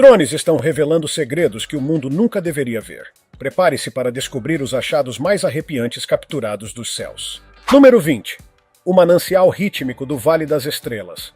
Drones estão revelando segredos que o mundo nunca deveria ver. Prepare-se para descobrir os achados mais arrepiantes capturados dos céus. Número 20. O manancial rítmico do Vale das Estrelas.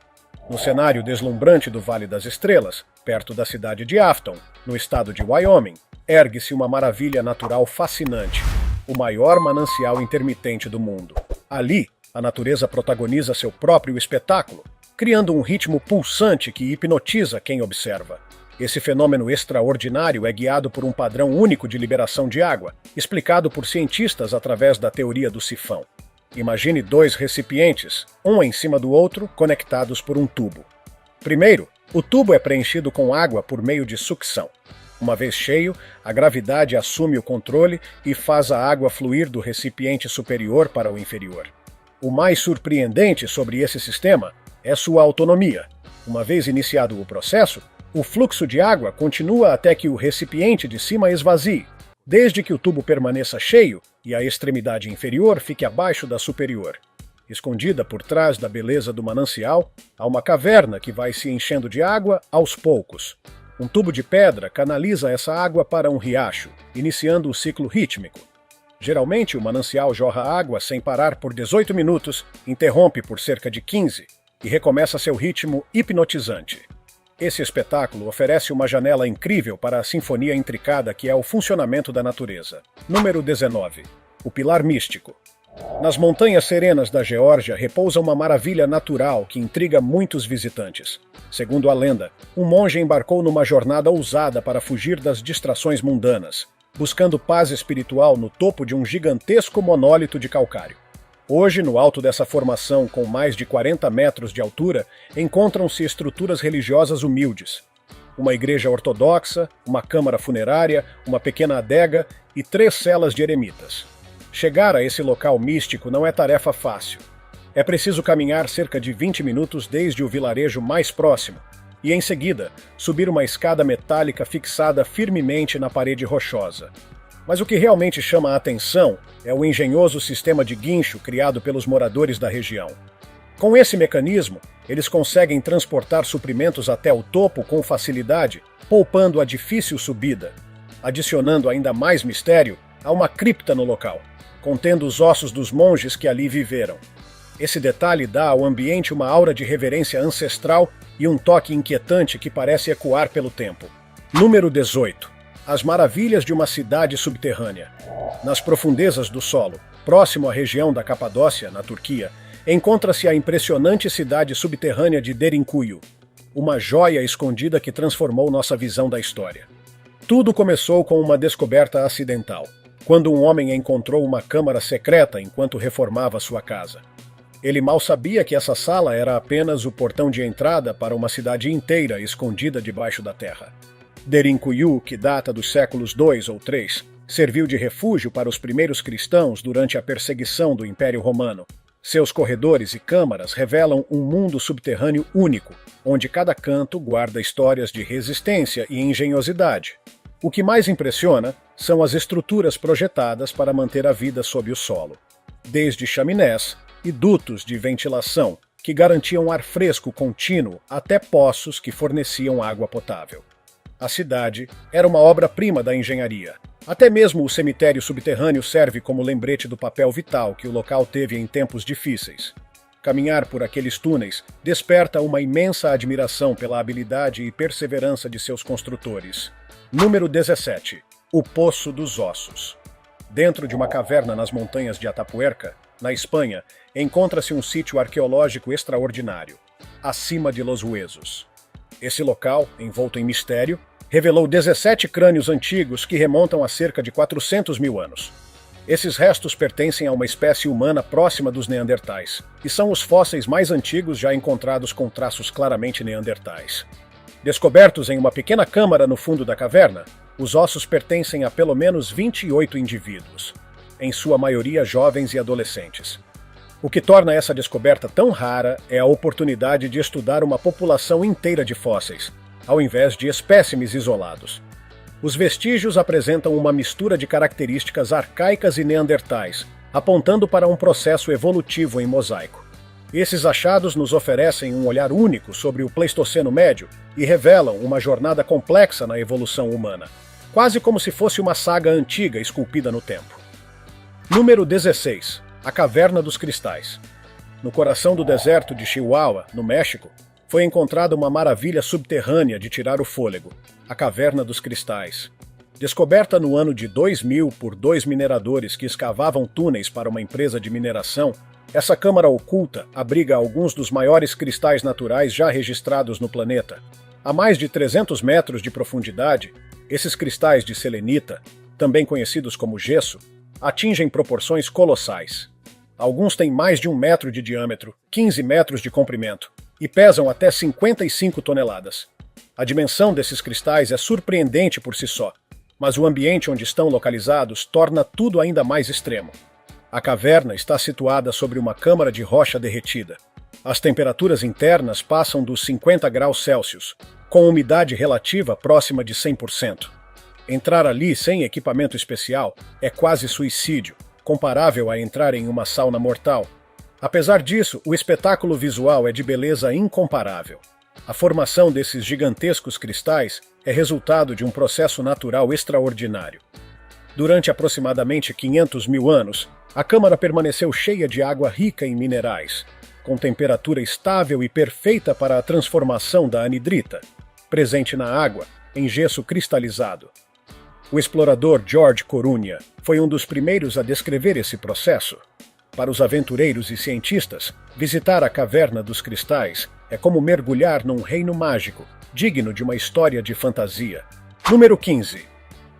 No cenário deslumbrante do Vale das Estrelas, perto da cidade de Afton, no estado de Wyoming, ergue-se uma maravilha natural fascinante, o maior manancial intermitente do mundo. Ali, a natureza protagoniza seu próprio espetáculo, criando um ritmo pulsante que hipnotiza quem observa. Esse fenômeno extraordinário é guiado por um padrão único de liberação de água, explicado por cientistas através da teoria do sifão. Imagine dois recipientes, um em cima do outro, conectados por um tubo. Primeiro, o tubo é preenchido com água por meio de sucção. Uma vez cheio, a gravidade assume o controle e faz a água fluir do recipiente superior para o inferior. O mais surpreendente sobre esse sistema é sua autonomia. Uma vez iniciado o processo, o fluxo de água continua até que o recipiente de cima esvazie, desde que o tubo permaneça cheio e a extremidade inferior fique abaixo da superior. Escondida por trás da beleza do manancial, há uma caverna que vai se enchendo de água aos poucos. Um tubo de pedra canaliza essa água para um riacho, iniciando o ciclo rítmico. Geralmente, o manancial jorra água sem parar por 18 minutos, interrompe por cerca de 15 e recomeça seu ritmo hipnotizante. Esse espetáculo oferece uma janela incrível para a sinfonia intricada que é o funcionamento da natureza. Número 19. O Pilar Místico. Nas montanhas serenas da Geórgia repousa uma maravilha natural que intriga muitos visitantes. Segundo a lenda, um monge embarcou numa jornada ousada para fugir das distrações mundanas, buscando paz espiritual no topo de um gigantesco monólito de calcário. Hoje, no alto dessa formação, com mais de 40 metros de altura, encontram-se estruturas religiosas humildes. Uma igreja ortodoxa, uma câmara funerária, uma pequena adega e 3 celas de eremitas. Chegar a esse local místico não é tarefa fácil. É preciso caminhar cerca de 20 minutos desde o vilarejo mais próximo e, em seguida, subir uma escada metálica fixada firmemente na parede rochosa. Mas o que realmente chama a atenção é o engenhoso sistema de guincho criado pelos moradores da região. Com esse mecanismo, eles conseguem transportar suprimentos até o topo com facilidade, poupando a difícil subida. Adicionando ainda mais mistério, há uma cripta no local, contendo os ossos dos monges que ali viveram. Esse detalhe dá ao ambiente uma aura de reverência ancestral e um toque inquietante que parece ecoar pelo tempo. Número 18. As maravilhas de uma cidade subterrânea. Nas profundezas do solo, próximo à região da Capadócia, na Turquia, encontra-se a impressionante cidade subterrânea de Derinkuyu, uma joia escondida que transformou nossa visão da história. Tudo começou com uma descoberta acidental, quando um homem encontrou uma câmara secreta enquanto reformava sua casa. Ele mal sabia que essa sala era apenas o portão de entrada para uma cidade inteira escondida debaixo da terra. Derinkuyu, que data dos séculos II ou III, serviu de refúgio para os primeiros cristãos durante a perseguição do Império Romano. Seus corredores e câmaras revelam um mundo subterrâneo único, onde cada canto guarda histórias de resistência e engenhosidade. O que mais impressiona são as estruturas projetadas para manter a vida sob o solo, desde chaminés e dutos de ventilação que garantiam ar fresco contínuo até poços que forneciam água potável. A cidade era uma obra-prima da engenharia. Até mesmo o cemitério subterrâneo serve como lembrete do papel vital que o local teve em tempos difíceis. Caminhar por aqueles túneis desperta uma imensa admiração pela habilidade e perseverança de seus construtores. Número 17. O Poço dos Ossos. Dentro de uma caverna nas montanhas de Atapuerca, na Espanha, encontra-se um sítio arqueológico extraordinário, acima de Los Huesos. Esse local, envolto em mistério, revelou 17 crânios antigos que remontam a cerca de 400 mil anos. Esses restos pertencem a uma espécie humana próxima dos neandertais, e são os fósseis mais antigos já encontrados com traços claramente neandertais. Descobertos em uma pequena câmara no fundo da caverna, os ossos pertencem a pelo menos 28 indivíduos, em sua maioria jovens e adolescentes. O que torna essa descoberta tão rara é a oportunidade de estudar uma população inteira de fósseis, ao invés de espécimes isolados. Os vestígios apresentam uma mistura de características arcaicas e neandertais, apontando para um processo evolutivo em mosaico. Esses achados nos oferecem um olhar único sobre o Pleistoceno Médio e revelam uma jornada complexa na evolução humana, quase como se fosse uma saga antiga esculpida no tempo. Número 16. A Caverna dos Cristais. No coração do deserto de Chihuahua, no México, foi encontrada uma maravilha subterrânea de tirar o fôlego, a Caverna dos Cristais. Descoberta no ano de 2000 por 2 mineradores que escavavam túneis para uma empresa de mineração, essa câmara oculta abriga alguns dos maiores cristais naturais já registrados no planeta. A mais de 300 metros de profundidade, esses cristais de selenita, também conhecidos como gesso, atingem proporções colossais. Alguns têm mais de 1 metro de diâmetro, 15 metros de comprimento e pesam até 55 toneladas. A dimensão desses cristais é surpreendente por si só, mas o ambiente onde estão localizados torna tudo ainda mais extremo. A caverna está situada sobre uma câmara de rocha derretida. As temperaturas internas passam dos 50 graus Celsius, com umidade relativa próxima de 100%. Entrar ali sem equipamento especial é quase suicídio, comparável a entrar em uma sauna mortal. Apesar disso, o espetáculo visual é de beleza incomparável. A formação desses gigantescos cristais é resultado de um processo natural extraordinário. Durante aproximadamente 500 mil anos, a câmara permaneceu cheia de água rica em minerais, com temperatura estável e perfeita para a transformação da anidrita, presente na água, em gesso cristalizado. O explorador George Corunha foi um dos primeiros a descrever esse processo. Para os aventureiros e cientistas, visitar a Caverna dos Cristais é como mergulhar num reino mágico, digno de uma história de fantasia. Número 15.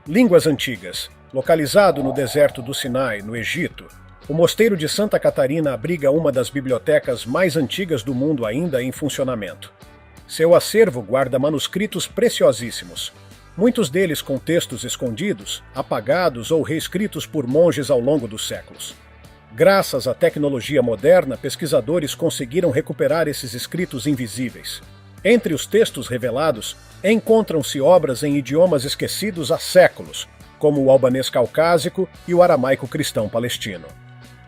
Línguas Antigas. Localizado no deserto do Sinai, no Egito, o Mosteiro de Santa Catarina abriga uma das bibliotecas mais antigas do mundo ainda em funcionamento. Seu acervo guarda manuscritos preciosíssimos, muitos deles com textos escondidos, apagados ou reescritos por monges ao longo dos séculos. Graças à tecnologia moderna, pesquisadores conseguiram recuperar esses escritos invisíveis. Entre os textos revelados, encontram-se obras em idiomas esquecidos há séculos, como o albanês caucásico e o aramaico cristão palestino.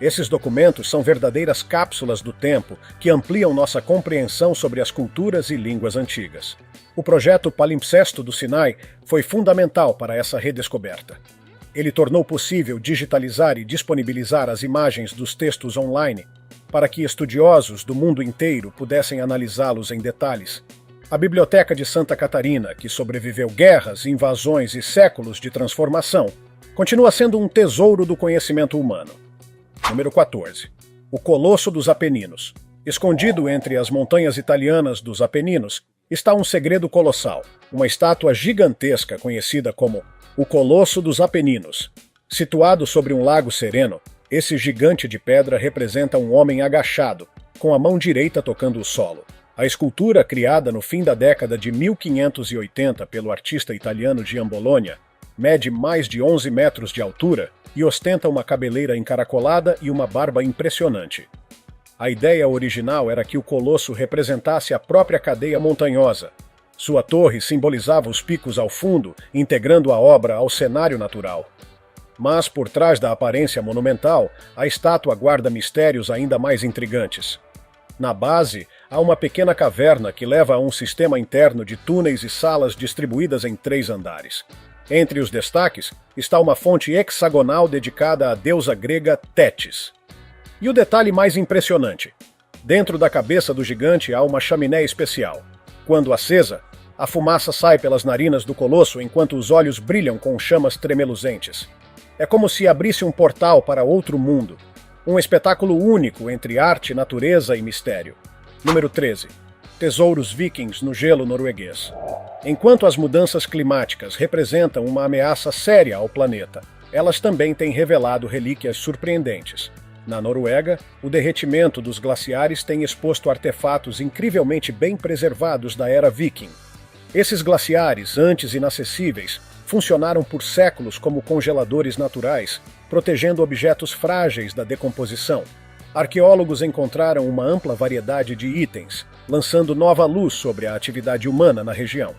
Esses documentos são verdadeiras cápsulas do tempo que ampliam nossa compreensão sobre as culturas e línguas antigas. O projeto Palimpsesto do Sinai foi fundamental para essa redescoberta. Ele tornou possível digitalizar e disponibilizar as imagens dos textos online para que estudiosos do mundo inteiro pudessem analisá-los em detalhes. A Biblioteca de Santa Catarina, que sobreviveu guerras, invasões e séculos de transformação, continua sendo um tesouro do conhecimento humano. Número 14. O Colosso dos Apeninos. Escondido entre as montanhas italianas dos Apeninos está um segredo colossal, uma estátua gigantesca conhecida como o Colosso dos Apeninos. Situado sobre um lago sereno, esse gigante de pedra representa um homem agachado, com a mão direita tocando o solo. A escultura, criada no fim da década de 1580 pelo artista italiano Gian Bologna, mede mais de 11 metros de altura e ostenta uma cabeleira encaracolada e uma barba impressionante. A ideia original era que o colosso representasse a própria cadeia montanhosa. Sua torre simbolizava os picos ao fundo, integrando a obra ao cenário natural. Mas, por trás da aparência monumental, a estátua guarda mistérios ainda mais intrigantes. Na base, há uma pequena caverna que leva a um sistema interno de túneis e salas distribuídas em 3 andares. Entre os destaques está uma fonte hexagonal dedicada à deusa grega Tétis. E o detalhe mais impressionante: dentro da cabeça do gigante há uma chaminé especial. Quando acesa, a fumaça sai pelas narinas do colosso enquanto os olhos brilham com chamas tremeluzentes. É como se abrisse um portal para outro mundo. Um espetáculo único entre arte, natureza e mistério. Número 13. Tesouros vikings no gelo norueguês. Enquanto as mudanças climáticas representam uma ameaça séria ao planeta, elas também têm revelado relíquias surpreendentes. Na Noruega, o derretimento dos glaciares tem exposto artefatos incrivelmente bem preservados da era viking. Esses glaciares, antes inacessíveis, funcionaram por séculos como congeladores naturais, protegendo objetos frágeis da decomposição. Arqueólogos encontraram uma ampla variedade de itens, lançando nova luz sobre a atividade humana na região.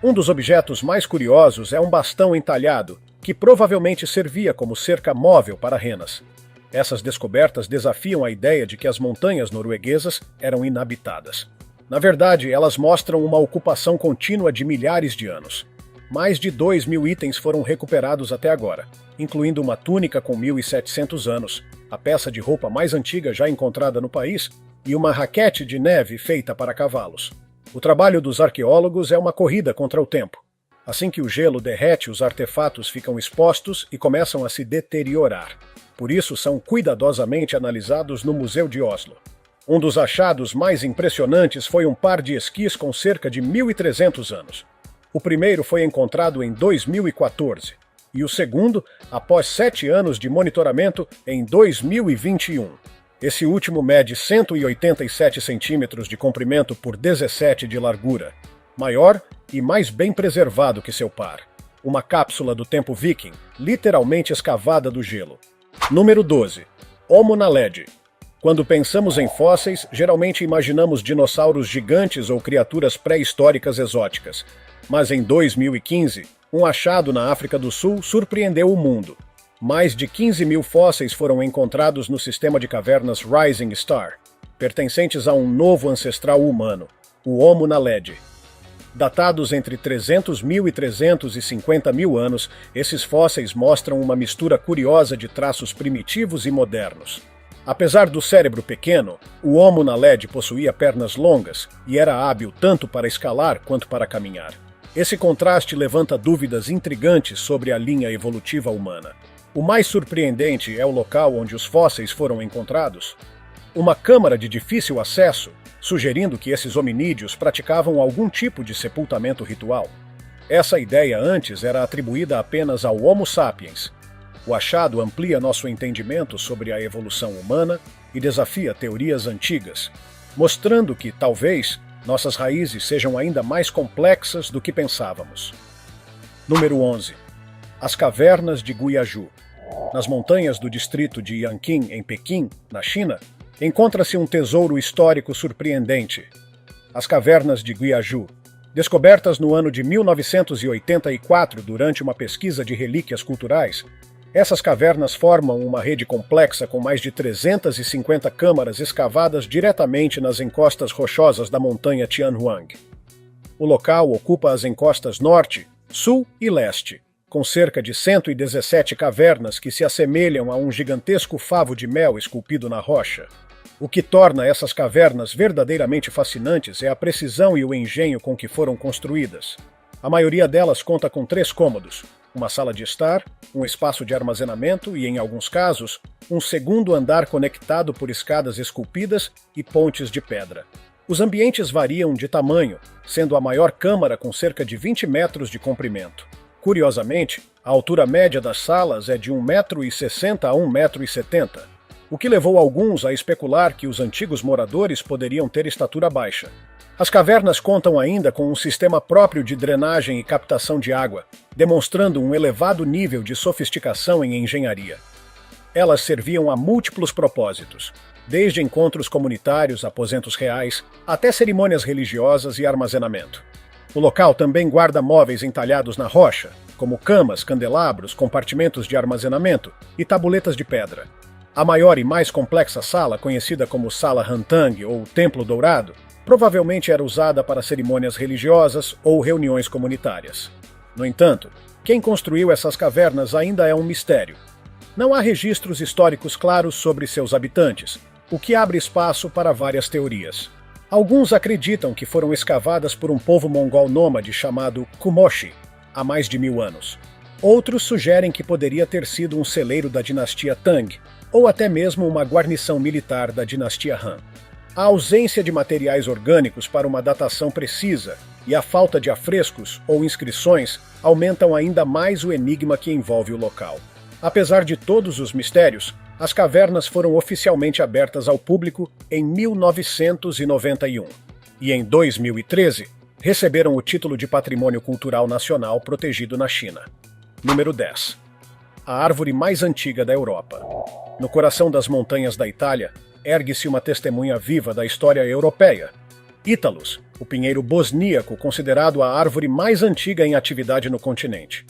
Um dos objetos mais curiosos é um bastão entalhado, que provavelmente servia como cerca móvel para renas. Essas descobertas desafiam a ideia de que as montanhas norueguesas eram inabitadas. Na verdade, elas mostram uma ocupação contínua de milhares de anos. Mais de 2.000 itens foram recuperados até agora, incluindo uma túnica com 1.700 anos, a peça de roupa mais antiga já encontrada no país e uma raquete de neve feita para cavalos. O trabalho dos arqueólogos é uma corrida contra o tempo. Assim que o gelo derrete, os artefatos ficam expostos e começam a se deteriorar. Por isso, são cuidadosamente analisados no Museu de Oslo. Um dos achados mais impressionantes foi um par de esquis com cerca de 1.300 anos. O primeiro foi encontrado em 2014 e o segundo, após 7 anos de monitoramento, em 2021. Esse último mede 187 centímetros de comprimento por 17 de largura, maior e mais bem preservado que seu par. Uma cápsula do tempo viking, literalmente escavada do gelo. Número 12. Homo naledi. Quando pensamos em fósseis, geralmente imaginamos dinossauros gigantes ou criaturas pré-históricas exóticas. Mas em 2015, um achado na África do Sul surpreendeu o mundo. Mais de 15.000 fósseis foram encontrados no sistema de cavernas Rising Star, pertencentes a um novo ancestral humano, o Homo naledi. Datados entre 300.000 e 350.000 anos, esses fósseis mostram uma mistura curiosa de traços primitivos e modernos. Apesar do cérebro pequeno, o Homo naledi possuía pernas longas e era hábil tanto para escalar quanto para caminhar. Esse contraste levanta dúvidas intrigantes sobre a linha evolutiva humana. O mais surpreendente é o local onde os fósseis foram encontrados. Uma câmara de difícil acesso, sugerindo que esses hominídeos praticavam algum tipo de sepultamento ritual. Essa ideia antes era atribuída apenas ao Homo sapiens. O achado amplia nosso entendimento sobre a evolução humana e desafia teorias antigas, mostrando que, talvez, nossas raízes sejam ainda mais complexas do que pensávamos. Número 11. As cavernas de Guiaju. Nas montanhas do distrito de Yanqing, em Pequim, na China, encontra-se um tesouro histórico surpreendente. As cavernas de Guiaju. Descobertas no ano de 1984 durante uma pesquisa de relíquias culturais, essas cavernas formam uma rede complexa com mais de 350 câmaras escavadas diretamente nas encostas rochosas da montanha Tianhuang. O local ocupa as encostas norte, sul e leste, com cerca de 117 cavernas que se assemelham a um gigantesco favo de mel esculpido na rocha. O que torna essas cavernas verdadeiramente fascinantes é a precisão e o engenho com que foram construídas. A maioria delas conta com 3 cômodos, uma sala de estar, um espaço de armazenamento e, em alguns casos, um segundo andar conectado por escadas esculpidas e pontes de pedra. Os ambientes variam de tamanho, sendo a maior câmara com cerca de 20 metros de comprimento. Curiosamente, a altura média das salas é de 1,60 m a 1,70 m, o que levou alguns a especular que os antigos moradores poderiam ter estatura baixa. As cavernas contam ainda com um sistema próprio de drenagem e captação de água, demonstrando um elevado nível de sofisticação em engenharia. Elas serviam a múltiplos propósitos, desde encontros comunitários, aposentos reais, até cerimônias religiosas e armazenamento. O local também guarda móveis entalhados na rocha, como camas, candelabros, compartimentos de armazenamento e tabuletas de pedra. A maior e mais complexa sala, conhecida como Sala Hantang ou Templo Dourado, provavelmente era usada para cerimônias religiosas ou reuniões comunitárias. No entanto, quem construiu essas cavernas ainda é um mistério. Não há registros históricos claros sobre seus habitantes, o que abre espaço para várias teorias. Alguns acreditam que foram escavadas por um povo mongol nômade chamado Kumoshi, há mais de 1000 anos. Outros sugerem que poderia ter sido um celeiro da dinastia Tang, ou até mesmo uma guarnição militar da dinastia Han. A ausência de materiais orgânicos para uma datação precisa e a falta de afrescos ou inscrições aumentam ainda mais o enigma que envolve o local. Apesar de todos os mistérios, as cavernas foram oficialmente abertas ao público em 1991 e, em 2013, receberam o título de Patrimônio Cultural Nacional protegido na China. Número 10. A árvore mais antiga da Europa. No coração das montanhas da Itália, ergue-se uma testemunha viva da história europeia. Ítalos, o pinheiro bosníaco considerado a árvore mais antiga em atividade no continente.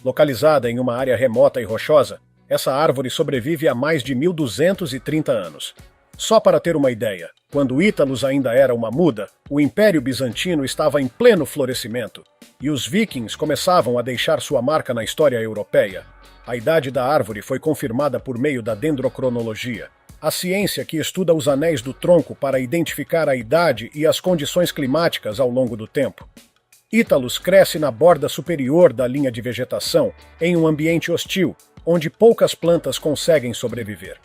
Localizada em uma área remota e rochosa, Essa árvore sobrevive há mais de 1230 anos. Só para ter uma ideia, quando Ítalos ainda era uma muda, o Império Bizantino estava em pleno florescimento, e os vikings começavam a deixar sua marca na história europeia. A idade da árvore foi confirmada por meio da dendrocronologia, a ciência que estuda os anéis do tronco para identificar a idade e as condições climáticas ao longo do tempo. Ítalos cresce na borda superior da linha de vegetação, em um ambiente hostil, onde poucas plantas conseguem sobreviver.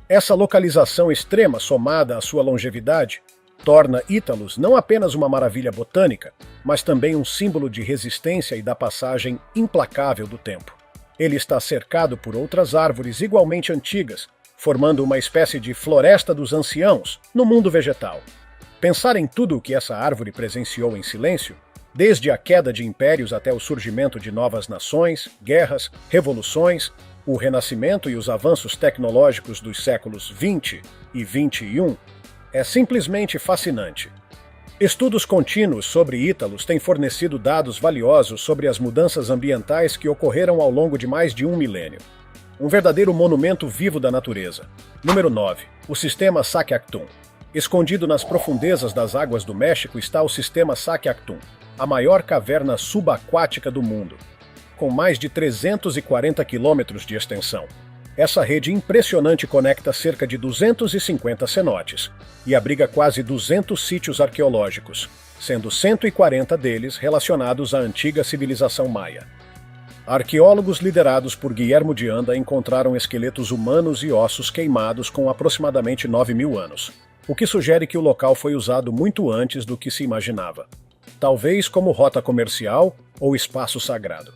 Essa localização extrema, somada à sua longevidade, torna Ítalos não apenas uma maravilha botânica, mas também um símbolo de resistência e da passagem implacável do tempo. Ele está cercado por outras árvores igualmente antigas, formando uma espécie de floresta dos anciãos no mundo vegetal. Pensar em tudo o que essa árvore presenciou em silêncio, desde a queda de impérios até o surgimento de novas nações, guerras, revoluções, o renascimento e os avanços tecnológicos dos séculos XX e XXI, é simplesmente fascinante. Estudos contínuos sobre Ítalos têm fornecido dados valiosos sobre as mudanças ambientais que ocorreram ao longo de mais de um milênio. Um verdadeiro monumento vivo da natureza. Número 9. O sistema Saqueactum. Escondido nas profundezas das águas do México está o sistema Saqueactum, a maior caverna subaquática do mundo, com mais de 340 quilômetros de extensão. Essa rede impressionante conecta cerca de 250 cenotes e abriga quase 200 sítios arqueológicos, sendo 140 deles relacionados à antiga civilização maia. Arqueólogos liderados por Guillermo de Anda encontraram esqueletos humanos e ossos queimados com aproximadamente 9.000 anos, o que sugere que o local foi usado muito antes do que se imaginava, talvez como rota comercial ou espaço sagrado.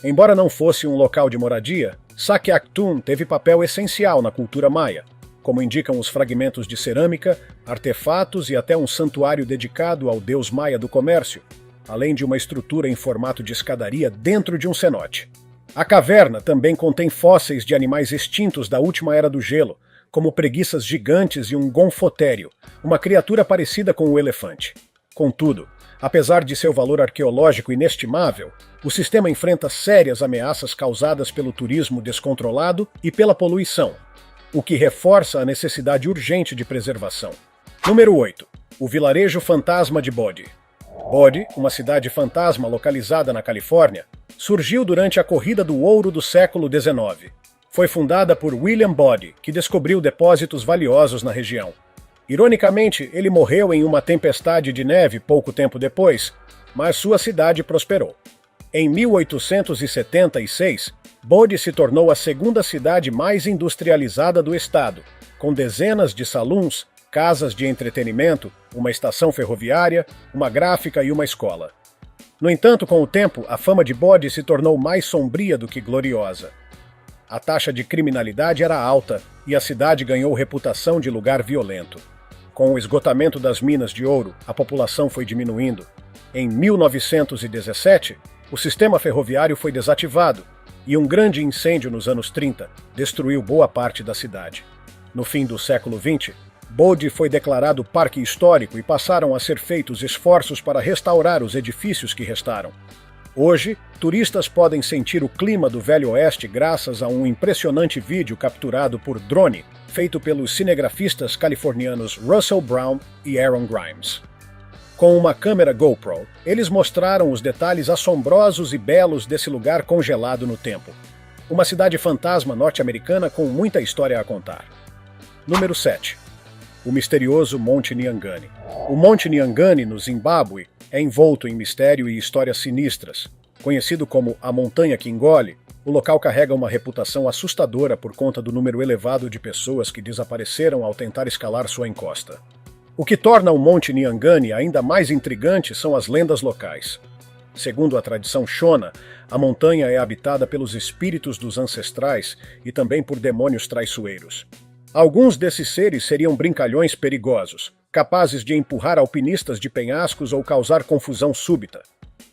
Embora não fosse um local de moradia, Saqueactum teve papel essencial na cultura maia, como indicam os fragmentos de cerâmica, artefatos e até um santuário dedicado ao deus maia do comércio, além de uma estrutura em formato de escadaria dentro de um cenote. A caverna também contém fósseis de animais extintos da última era do gelo, como preguiças gigantes e um gonfotério, uma criatura parecida com o elefante. Contudo, apesar de seu valor arqueológico inestimável, o sistema enfrenta sérias ameaças causadas pelo turismo descontrolado e pela poluição, o que reforça a necessidade urgente de preservação. Número 8. O vilarejo fantasma de Bodie. Bodie, uma cidade fantasma localizada na Califórnia, surgiu durante a Corrida do Ouro do século XIX. Foi fundada por William Bodie, que descobriu depósitos valiosos na região. Ironicamente, ele morreu em uma tempestade de neve pouco tempo depois, mas sua cidade prosperou. Em 1876, Bodie se tornou a segunda cidade mais industrializada do estado, com dezenas de saluns, casas de entretenimento, uma estação ferroviária, uma gráfica e uma escola. No entanto, com o tempo, a fama de Bodie se tornou mais sombria do que gloriosa. A taxa de criminalidade era alta e a cidade ganhou reputação de lugar violento. Com o esgotamento das minas de ouro, a população foi diminuindo. Em 1917, o sistema ferroviário foi desativado e um grande incêndio nos anos 30 destruiu boa parte da cidade. No fim do século XX, Bodie foi declarado parque histórico e passaram a ser feitos esforços para restaurar os edifícios que restaram. Hoje, turistas podem sentir o clima do Velho Oeste graças a um impressionante vídeo capturado por drone, feito pelos cinegrafistas californianos Russell Brown e Aaron Grimes. Com uma câmera GoPro, eles mostraram os detalhes assombrosos e belos desse lugar congelado no tempo. Uma cidade fantasma norte-americana com muita história a contar. Número 7. O misterioso Monte Nyangani. O Monte Nyangani, no Zimbábue, é envolto em mistério e histórias sinistras. Conhecido como a Montanha que Engole, o local carrega uma reputação assustadora por conta do número elevado de pessoas que desapareceram ao tentar escalar sua encosta. O que torna o Monte Nyangani ainda mais intrigante são as lendas locais. Segundo a tradição Shona, a montanha é habitada pelos espíritos dos ancestrais e também por demônios traiçoeiros. Alguns desses seres seriam brincalhões perigosos, capazes de empurrar alpinistas de penhascos ou causar confusão súbita.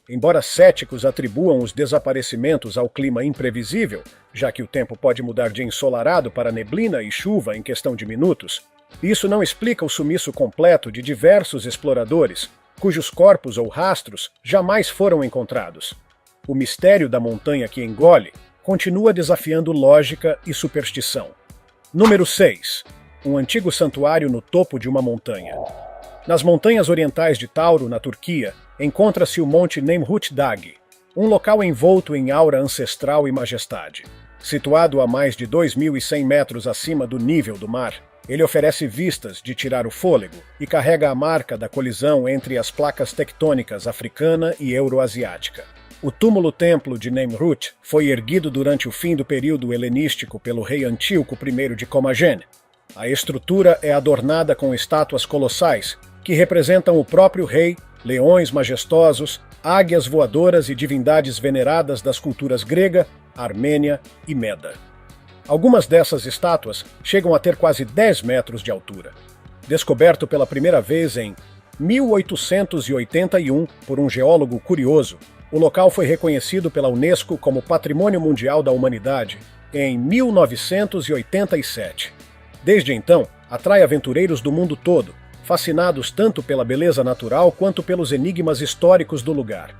Embora céticos atribuam os desaparecimentos ao clima imprevisível, já que o tempo pode mudar de ensolarado para neblina e chuva em questão de minutos, isso não explica o sumiço completo de diversos exploradores, cujos corpos ou rastros jamais foram encontrados. O mistério da montanha que engole continua desafiando lógica e superstição. Número 6. Um antigo santuário no topo de uma montanha. Nas montanhas orientais de Tauro, na Turquia, encontra-se o Monte Nemrut Dag, um local envolto em aura ancestral e majestade. Situado a mais de 2.100 metros acima do nível do mar, ele oferece vistas de tirar o fôlego e carrega a marca da colisão entre as placas tectônicas africana e euroasiática. O túmulo-templo de Nemrut foi erguido durante o fim do período helenístico pelo rei Antíoco I de Comagene. A estrutura é adornada com estátuas colossais, que representam o próprio rei, leões majestosos, águias voadoras e divindades veneradas das culturas grega, armênia e meda. Algumas dessas estátuas chegam a ter quase 10 metros de altura. Descoberto pela primeira vez em 1881 por um geólogo curioso, o local foi reconhecido pela Unesco como Patrimônio Mundial da Humanidade em 1987. Desde então, atrai aventureiros do mundo todo, fascinados tanto pela beleza natural quanto pelos enigmas históricos do lugar.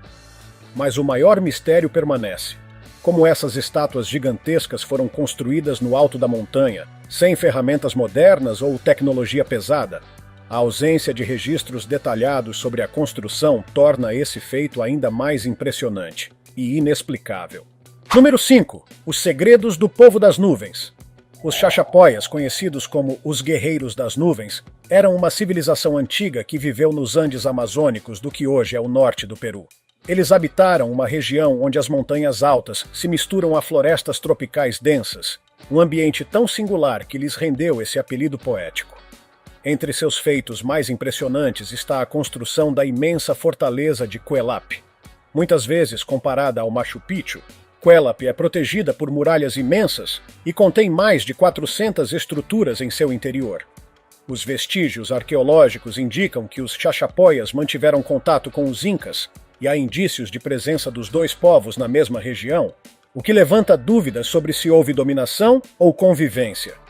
Mas o maior mistério permanece. Como essas estátuas gigantescas foram construídas no alto da montanha, sem ferramentas modernas ou tecnologia pesada, a ausência de registros detalhados sobre a construção torna esse feito ainda mais impressionante e inexplicável. Número 5. Os segredos do povo das nuvens. Os Chachapoyas, conhecidos como os Guerreiros das Nuvens, eram uma civilização antiga que viveu nos Andes amazônicos do que hoje é o norte do Peru. Eles habitaram uma região onde as montanhas altas se misturam a florestas tropicais densas, um ambiente tão singular que lhes rendeu esse apelido poético. Entre seus feitos mais impressionantes está a construção da imensa fortaleza de Cuelap. Muitas vezes comparada ao Machu Picchu, Cuelap é protegida por muralhas imensas e contém mais de 400 estruturas em seu interior. Os vestígios arqueológicos indicam que os Chachapoyas mantiveram contato com os Incas e há indícios de presença dos dois povos na mesma região, o que levanta dúvidas sobre se houve dominação ou convivência.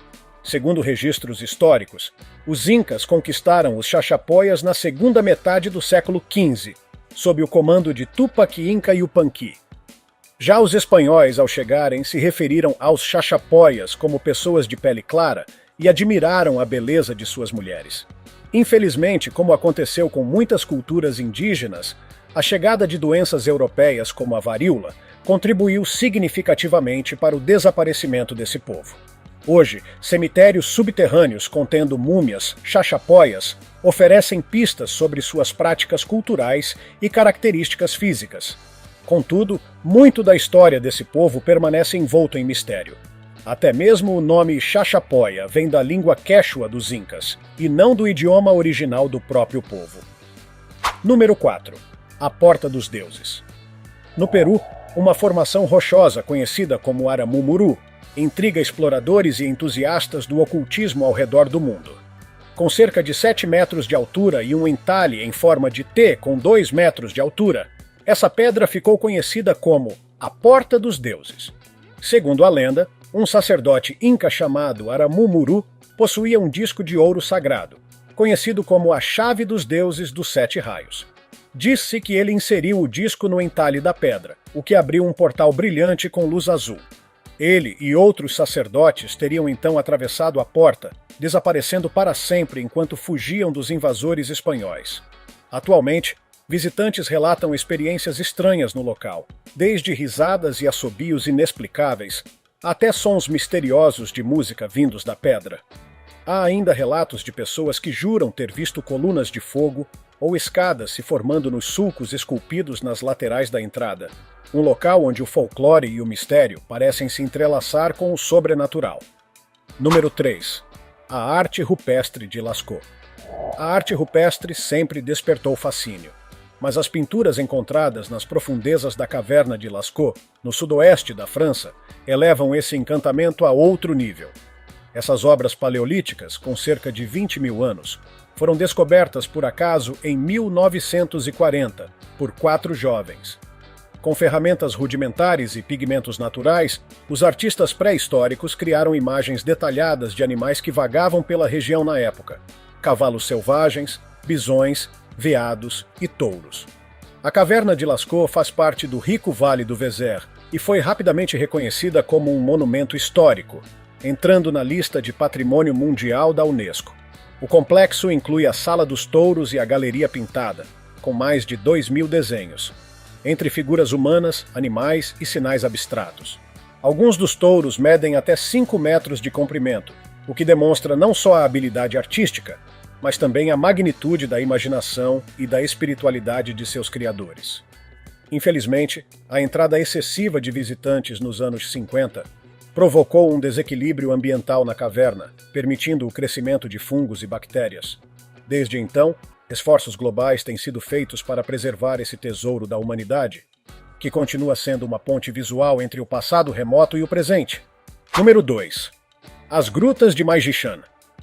Segundo registros históricos, os Incas conquistaram os Chachapoyas na segunda metade do século XV, sob o comando de Tupac Inca Yupanqui. Já os espanhóis, ao chegarem, se referiram aos Chachapoyas como pessoas de pele clara e admiraram a beleza de suas mulheres. Infelizmente, como aconteceu com muitas culturas indígenas, a chegada de doenças europeias como a varíola contribuiu significativamente para o desaparecimento desse povo. Hoje, cemitérios subterrâneos contendo múmias Chachapoyas oferecem pistas sobre suas práticas culturais e características físicas. Contudo, muito da história desse povo permanece envolto em mistério. Até mesmo o nome Chachapoya vem da língua quechua dos Incas, e não do idioma original do próprio povo. Número 4. A Porta dos Deuses. No Peru, uma formação rochosa conhecida como Aramumuru intriga exploradores e entusiastas do ocultismo ao redor do mundo. Com cerca de 7 metros de altura e um entalhe em forma de T com 2 metros de altura, essa pedra ficou conhecida como a Porta dos Deuses. Segundo a lenda, um sacerdote inca chamado Aramumuru possuía um disco de ouro sagrado, conhecido como a Chave dos Deuses dos 7 Raios. Diz-se que ele inseriu o disco no entalhe da pedra, o que abriu um portal brilhante com luz azul. Ele e outros sacerdotes teriam então atravessado a porta, desaparecendo para sempre enquanto fugiam dos invasores espanhóis. Atualmente, visitantes relatam experiências estranhas no local, desde risadas e assobios inexplicáveis, até sons misteriosos de música vindos da pedra. Há ainda relatos de pessoas que juram ter visto colunas de fogo ou escadas se formando nos sulcos esculpidos nas laterais da entrada, um local onde o folclore e o mistério parecem se entrelaçar com o sobrenatural. Número 3. A arte rupestre de Lascaux. A arte rupestre sempre despertou fascínio, mas as pinturas encontradas nas profundezas da caverna de Lascaux, no sudoeste da França, elevam esse encantamento a outro nível. Essas obras paleolíticas, com cerca de 20 mil anos, foram descobertas por acaso em 1940 por 4 jovens. Com ferramentas rudimentares e pigmentos naturais, os artistas pré-históricos criaram imagens detalhadas de animais que vagavam pela região na época: cavalos selvagens, bisões, veados e touros. A caverna de Lascaux faz parte do rico Vale do Vézère, e foi rapidamente reconhecida como um monumento histórico, entrando na lista de Patrimônio Mundial da Unesco. O complexo inclui a Sala dos Touros e a Galeria Pintada, com mais de 2.000 desenhos, entre figuras humanas, animais e sinais abstratos. Alguns dos touros medem até 5 metros de comprimento, o que demonstra não só a habilidade artística, mas também a magnitude da imaginação e da espiritualidade de seus criadores. Infelizmente, a entrada excessiva de visitantes nos anos 50 provocou um desequilíbrio ambiental na caverna, permitindo o crescimento de fungos e bactérias. Desde então, esforços globais têm sido feitos para preservar esse tesouro da humanidade, que continua sendo uma ponte visual entre o passado remoto e o presente. Número 2. As Grutas de Maijishan.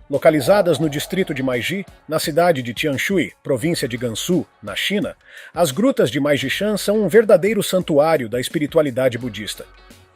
Localizadas no distrito de Maiji, na cidade de Tianshui, província de Gansu, na China, as Grutas de Maijishan são um verdadeiro santuário da espiritualidade budista.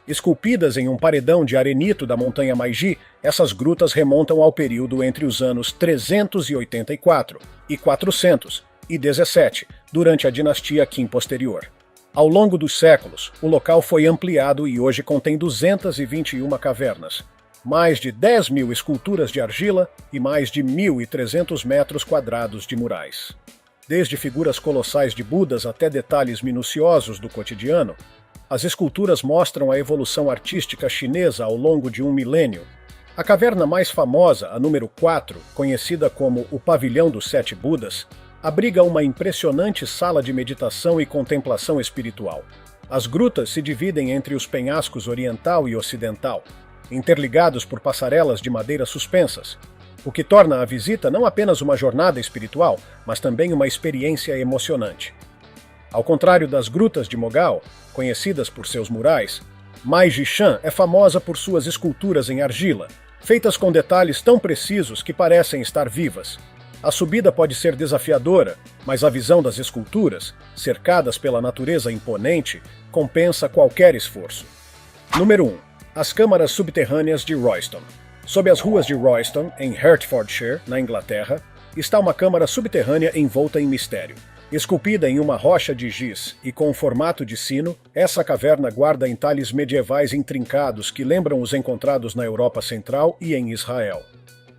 Esculpidas em um paredão de arenito da montanha Maiji, essas grutas remontam ao período entre os anos 384 e 417, durante a dinastia Qin posterior. Ao longo dos séculos, o local foi ampliado e hoje contém 221 cavernas, mais de 10.000 esculturas de argila e mais de 1.300 metros quadrados de murais. Desde figuras colossais de Budas até detalhes minuciosos do cotidiano, as esculturas mostram a evolução artística chinesa ao longo de um milênio. A caverna mais famosa, a número 4, conhecida como o Pavilhão dos Sete Budas, abriga uma impressionante sala de meditação e contemplação espiritual. As grutas se dividem entre os penhascos oriental e ocidental, interligados por passarelas de madeira suspensas, o que torna a visita não apenas uma jornada espiritual, mas também uma experiência emocionante. Ao contrário das grutas de Mogao, conhecidas por seus murais, Maijishan é famosa por suas esculturas em argila, feitas com detalhes tão precisos que parecem estar vivas. A subida pode ser desafiadora, mas a visão das esculturas, cercadas pela natureza imponente, compensa qualquer esforço. Número 1. As câmaras subterrâneas de Royston. Sob as ruas de Royston, em Hertfordshire, na Inglaterra, está uma câmara subterrânea envolta em mistério. Esculpida em uma rocha de giz e com formato de sino, essa caverna guarda entalhes medievais intrincados que lembram os encontrados na Europa Central e em Israel.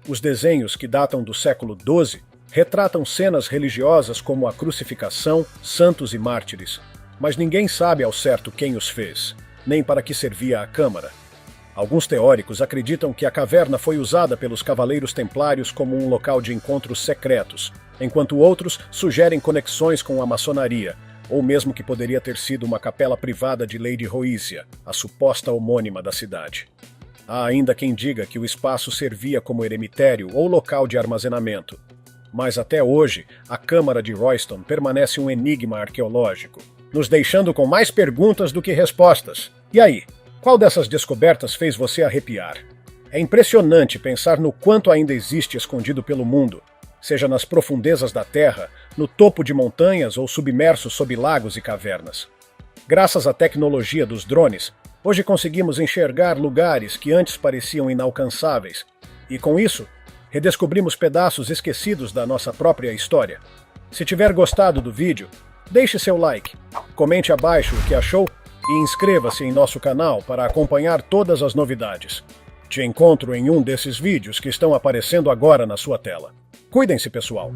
Os desenhos, que datam do século XII, retratam cenas religiosas como a crucificação, santos e mártires, mas ninguém sabe ao certo quem os fez, nem para que servia a câmara. Alguns teóricos acreditam que a caverna foi usada pelos Cavaleiros Templários como um local de encontros secretos, enquanto outros sugerem conexões com a maçonaria, ou mesmo que poderia ter sido uma capela privada de Lady Roícia, a suposta homônima da cidade. Há ainda quem diga que o espaço servia como eremitério ou local de armazenamento. Mas até hoje, a Câmara de Royston permanece um enigma arqueológico, nos deixando com mais perguntas do que respostas. E aí? Qual dessas descobertas fez você arrepiar? É impressionante pensar no quanto ainda existe escondido pelo mundo, seja nas profundezas da Terra, no topo de montanhas ou submerso sob lagos e cavernas. Graças à tecnologia dos drones, hoje conseguimos enxergar lugares que antes pareciam inalcançáveis, e com isso, redescobrimos pedaços esquecidos da nossa própria história. Se tiver gostado do vídeo, deixe seu like, comente abaixo o que achou e inscreva-se em nosso canal para acompanhar todas as novidades. Te encontro em um desses vídeos que estão aparecendo agora na sua tela. Cuidem-se, pessoal!